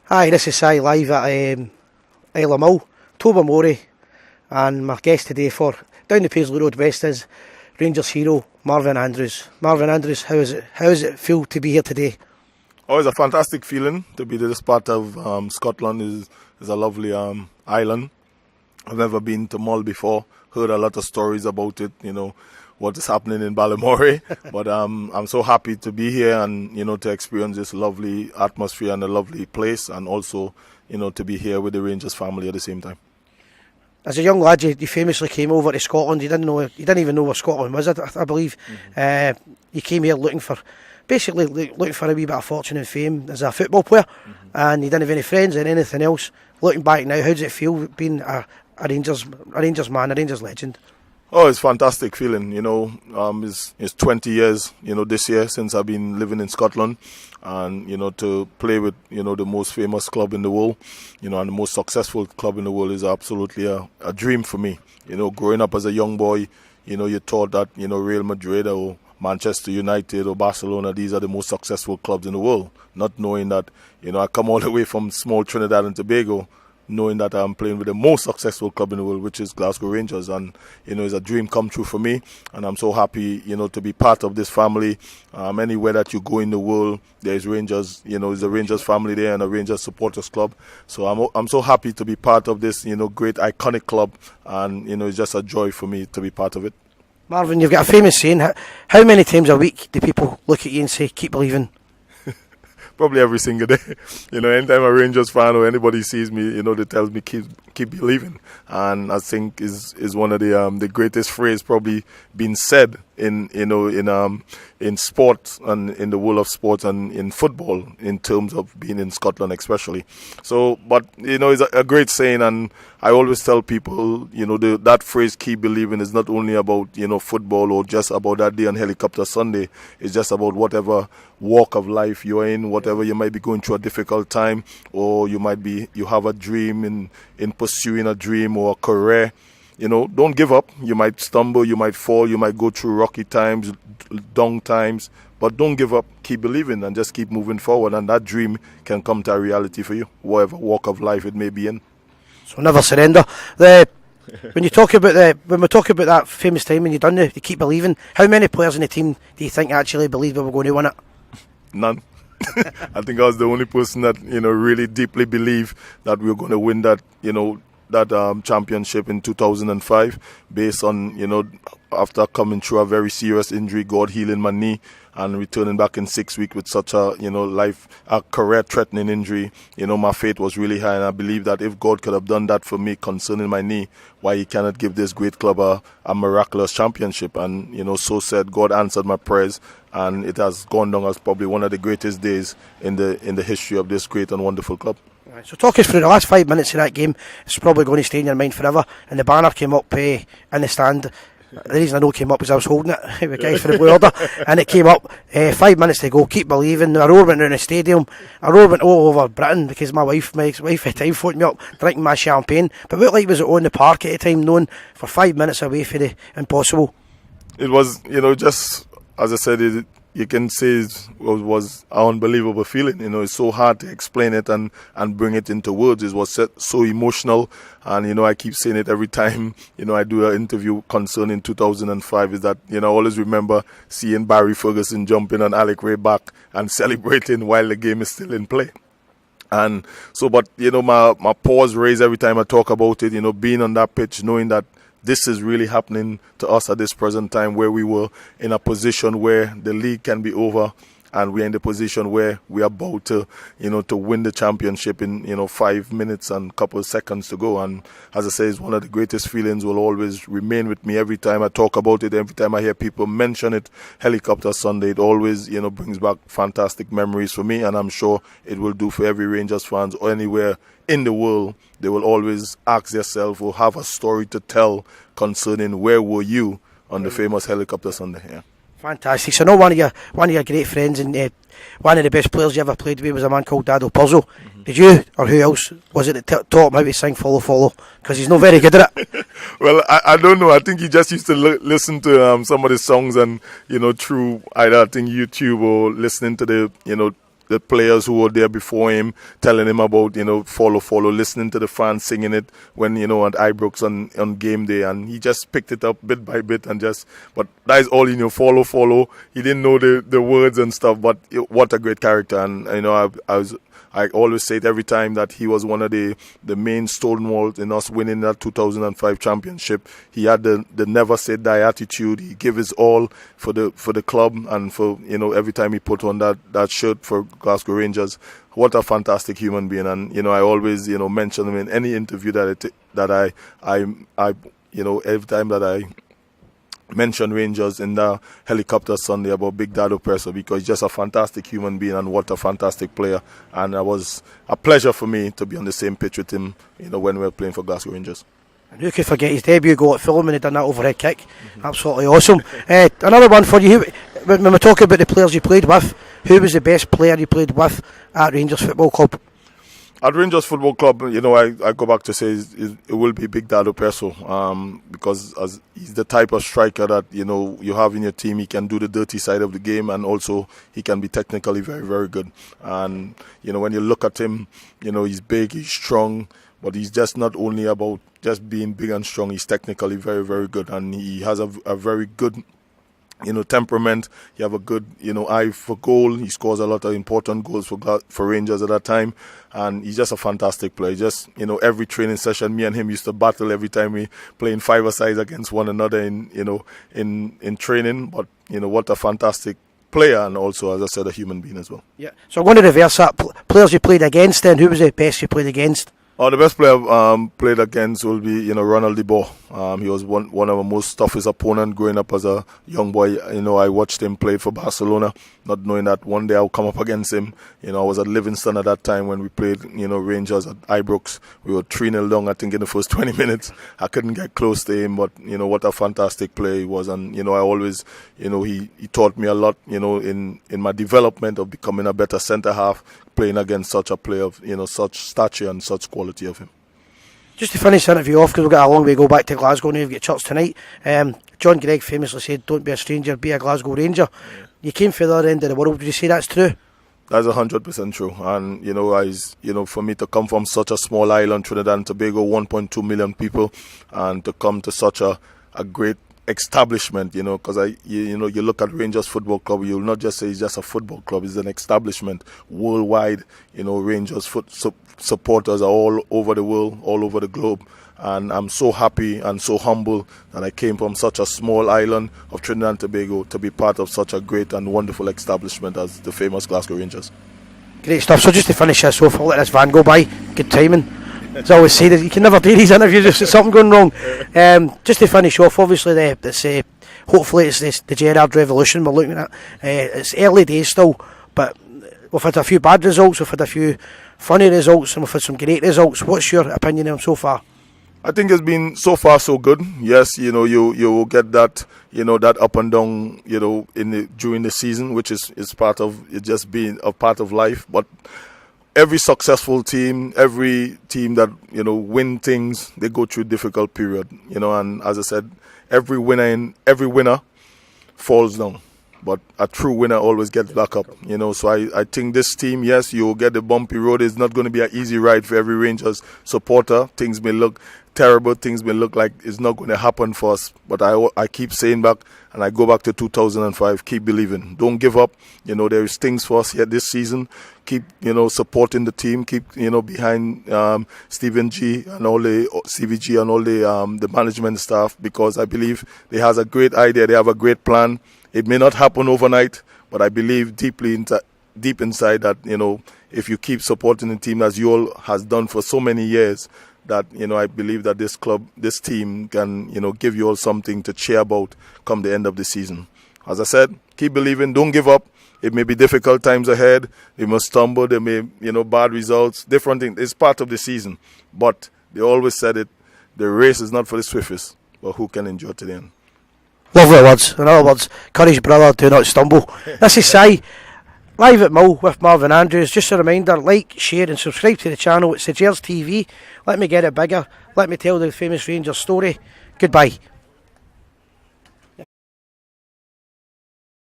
Hi, this is Si live at Isle of Mull, Tobermory, and my guest today for down the Paisley Road West is Rangers hero Marvin Andrews. Marvin Andrews, how does it feel to be here today? Oh, it's a fantastic feeling to be this part of Scotland. Is a lovely island. I've never been to Mull before. Heard a lot of stories about it. What is happening in Ballymorey. But I'm so happy to be here and to experience this lovely atmosphere and a lovely place, and also to be here with the Rangers family at the same time. As a young lad, you famously came over to Scotland. You didn't even know where Scotland was, I believe. You came here looking for a wee bit of fortune and fame as a football player, and you didn't have any friends or anything else. Looking back now, how does it feel being a Rangers man, a Rangers legend? Oh, it's a fantastic feeling. It's 20 years, this year since I've been living in Scotland, and to play with the most famous club in the world, and the most successful club in the world is absolutely a dream for me. Growing up as a young boy, you thought that Real Madrid or Manchester United or Barcelona, these are the most successful clubs in the world, not knowing that I come all the way from small Trinidad and Tobago, knowing that I'm playing with the most successful club in the world, which is Glasgow Rangers. And it's a dream come true for me, and I'm so happy to be part of this family. Anywhere that you go in the world, there's Rangers, there's a Rangers family there and a Rangers supporters club. So I'm so happy to be part of this great iconic club, and it's just a joy for me to be part of it. Marvin, you've got a famous saying. How many times a week do people look at you and say, "Keep believing"? Probably every single day. Anytime a Rangers fan or anybody sees me, they tells me keep believing. And I think is one of the greatest phrase probably been said in sport and in the world of sports and in football, in terms of being in Scotland especially. So, but it's a great saying, and I always tell people, that phrase "keep believing" is not only about football or just about that day on Helicopter Sunday. It's just about whatever walk of life you're in, whatever you might be going through a difficult time, or you have a dream in pursuing a dream or a career. Don't give up. You might stumble, you might fall, you might go through rocky times, down times, but don't give up. Keep believing and just keep moving forward, and that dream can come to a reality for you, whatever walk of life it may be in. So never surrender. When we talk about that famous time when you done the keep believing, how many players in the team do you think actually believed we were going to win it? None. I think I was the only person that really deeply believed that we were going to win that championship in 2005, based on after coming through a very serious injury, God healing my knee, and returning back in 6 weeks with such a career-threatening injury. My faith was really high, and I believe that if God could have done that for me concerning my knee, why He cannot give this great club a miraculous championship? And so said, God answered my prayers, and it has gone down as probably one of the greatest days in the history of this great and wonderful club. So talk us through the last 5 minutes of that game. It's probably going to stay in your mind forever. And the banner came up in the stand. The reason I know it came up was I was holding it with the guys for the Blue Order, and it came up 5 minutes to go. Keep believing. A roar went around the stadium. A roar went all over Britain because my wife at the time phoned me up drinking my champagne. But what like was it on the park at the time, knowing for 5 minutes away for the impossible? It was, just as I said, you can say it was an unbelievable feeling. It's so hard to explain it and bring it into words. It was so emotional, and I keep saying it every time I do an interview concerning 2005, is that I always remember seeing Barry Ferguson jumping on Alec Ray back and celebrating while the game is still in play. And so, but my paws raise every time I talk about it. Being on that pitch, knowing that this is really happening to us at this present time, where we were in a position where the league can be over, and we're in the position where we are about to win the championship in 5 minutes and a couple of seconds to go. And as I say, it's one of the greatest feelings, will always remain with me every time I talk about it, every time I hear people mention it. Helicopter Sunday, it always brings back fantastic memories for me, and I'm sure it will do for every Rangers fans or anywhere in the world. They will always ask themselves or have a story to tell concerning where were you on the famous Helicopter Sunday. Yeah. Fantastic. So, one of your great friends and one of the best players you ever played with was a man called Dado Puzzle. Mm-hmm. Did you, or who else was it that taught him how to sing "Follow Follow"? Because he's not very good at it. Well, I don't know. I think he just used to listen to some of the songs, and through either I think YouTube or listening to the the players who were there before him, telling him about, follow, listening to the fans singing it when, at Ibrox on game day, and he just picked it up bit by bit but that is all he knew, follow. He didn't know the words and stuff, but what a great character. And, I always say it every time that he was one of the main stonewalls in us winning that 2005 championship. He had the never say die attitude. He gave his all for the club and for, every time he put on that shirt for Glasgow Rangers. What a fantastic human being. And, I always, mention him in any interview that I every time that I mention Rangers in the helicopter Sunday about Big Dado Perso, because he's just a fantastic human being and what a fantastic player. And it was a pleasure for me to be on the same pitch with him, when we were playing for Glasgow Rangers. And who could forget his debut goal at Fulham when he done that overhead kick? Absolutely awesome. Another one for you. When we talk about the players you played with, who was the best player you played with at Rangers Football Club? At Rangers Football Club, I go back to say it will be Big Dado Perso, because as he's the type of striker that, you have in your team. He can do the dirty side of the game, and also he can be technically very, very good. And, when you look at him, he's big, he's strong, but he's just not only about just being big and strong. He's technically very, very good, and he has a very good temperament. He have a good, eye for goal. He scores a lot of important goals for Rangers at that time, and he's just a fantastic player. Just, every training session, me and him used to battle every time we playing five-a-sides against one another in training. But what a fantastic player, and also, as I said, a human being as well. Yeah. So I'm going to reverse that. Players you played against, then who was the best you played against? Oh, the best player I've played against will be, Ronald de Boer. He was one of the most toughest opponents growing up as a young boy. I watched him play for Barcelona, not knowing that one day I'll come up against him. I was at Livingston at that time when we played, Rangers at Ibrox. We were 3-0 down, I think, in the first 20 minutes. I couldn't get close to him, but, what a fantastic player he was. And, I always, he taught me a lot, in my development of becoming a better centre-half, playing against such a player of, such stature and such quality of him. Just to finish the interview off, because we've got a long way to go back to Glasgow now, we've got church tonight. John Gregg famously said, "Don't be a stranger, be a Glasgow Ranger." You came from the other end of the world, would you say that's true? That's 100% true. And, for me to come from such a small island, Trinidad and Tobago, 1.2 million people, and to come to such a great establishment, because you look at Rangers Football Club, you'll not just say it's just a football club, it's an establishment worldwide. Rangers supporters are all over the world, all over the globe, and I'm so happy and so humble that I came from such a small island of Trinidad and Tobago to be part of such a great and wonderful establishment as the famous Glasgow Rangers. Great stuff. So just to finish this off, I'll let this van go by. Good timing. As I always say, that you can never do these interviews if there's something going wrong. Just to finish off, obviously, hopefully it's the Gerrard revolution we're looking at. It's early days still, but we've had a few bad results, we've had a few funny results, and we've had some great results. What's your opinion on them so far? I think it's been so far so good. Yes, you will get that, that up and down, during the season, which is part of it, just being a part of life. But every successful team, every team that, win things, they go through a difficult period, and as I said, every winner falls down, but a true winner always gets back up, so I think this team, yes, you'll get the bumpy road. It's not going to be an easy ride for every Rangers supporter. Things may look terrible, things may look like it's not going to happen for us, but I keep saying back, and I go back to 2005, keep believing, don't give up. There is things for us here this season. Keep, supporting the team, keep, behind Stephen G and all the CVG and all the management staff, because I believe they has a great idea, they have a great plan. It may not happen overnight, but I believe deep inside that, if you keep supporting the team as you all has done for so many years, that, I believe that this team can, give you all something to cheer about come the end of the season. As I said, keep believing, don't give up. It may be difficult times ahead. They must stumble. They may, bad results, different things. It's part of the season. But they always said it, the race is not for the swiftest, but who can endure to the end. Lovely words. In other words, courage, brother, do not stumble. This is Si, live at Mull with Marvin Andrews. Just a reminder, like, share and subscribe to the channel. It's the Gers TV. Let me get it bigger. Let me tell the famous Rangers story. Goodbye.